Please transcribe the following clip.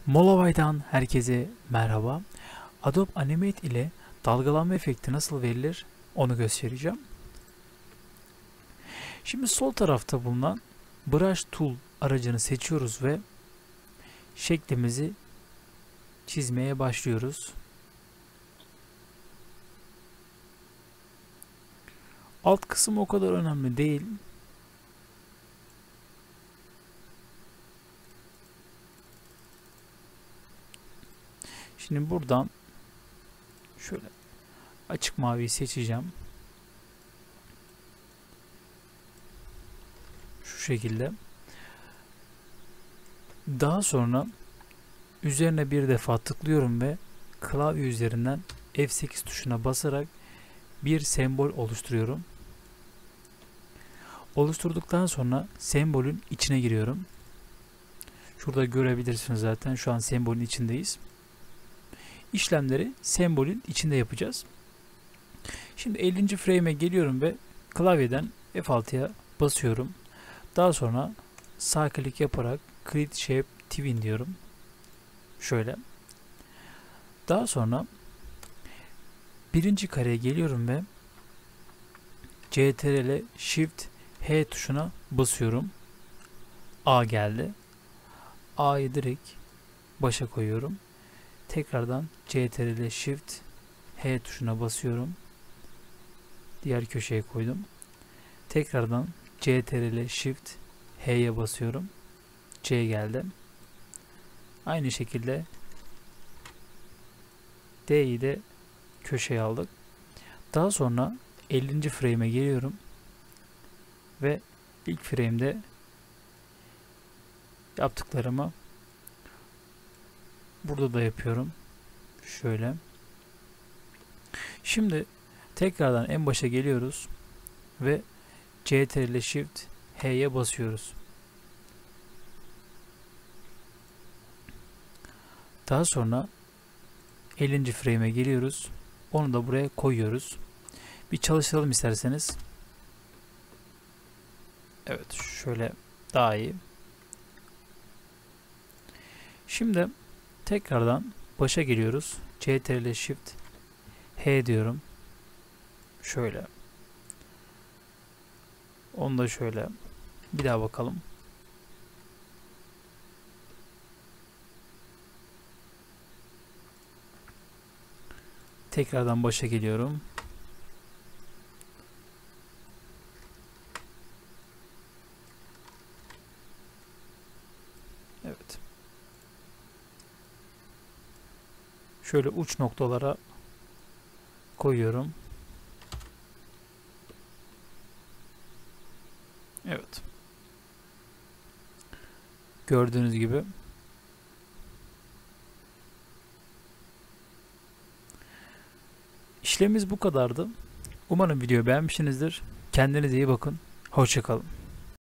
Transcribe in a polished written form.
Molovay'dan herkese merhaba. Adobe Animate ile dalgalanma efekti nasıl verilir onu göstereceğim. Şimdi sol tarafta bulunan Brush Tool aracını seçiyoruz ve şeklimizi çizmeye başlıyoruz. Alt kısım o kadar önemli değil. Şimdi buradan şöyle açık maviyi seçeceğim. Şu şekilde. Daha sonra üzerine bir defa tıklıyorum ve klavye üzerinden F8 tuşuna basarak bir sembol oluşturuyorum. Oluşturduktan sonra sembolün içine giriyorum. Şurada görebilirsiniz zaten. Şu an sembolün içindeyiz. İşlemleri sembolün içinde yapacağız. Şimdi 50. frame'e geliyorum ve klavyeden F6'ya basıyorum. Daha sonra sağ klik yaparak Create Shape Twin diyorum. Şöyle. Daha sonra birinci kareye geliyorum ve CTRL Shift H tuşuna basıyorum. A geldi. A'yı direkt başa koyuyorum. Tekrardan CTRL Shift H tuşuna basıyorum. Diğer köşeye koydum. Tekrardan CTRL Shift H'ye basıyorum. C geldi. Aynı şekilde D'yi de köşeye aldık. Daha sonra 50. frame'e geliyorum. Ve ilk frame'de yaptıklarımı burada da yapıyorum. Şöyle. Şimdi tekrardan en başa geliyoruz ve CTRL Shift H'ye basıyoruz. Daha sonra 50. frame'e geliyoruz. Onu da buraya koyuyoruz. Bir çalıştıralım isterseniz. Evet, şöyle daha iyi. Şimdi tekrardan başa geliyoruz. CTRL Shift H diyorum. Şöyle. Onu da şöyle. Bir daha bakalım. Tekrardan başa geliyorum. Evet. Şöyle uç noktalara koyuyorum. Evet. Gördüğünüz gibi işlemimiz bu kadardı. Umarım videoyu beğenmişsinizdir. Kendinize iyi bakın. Hoşça kalın.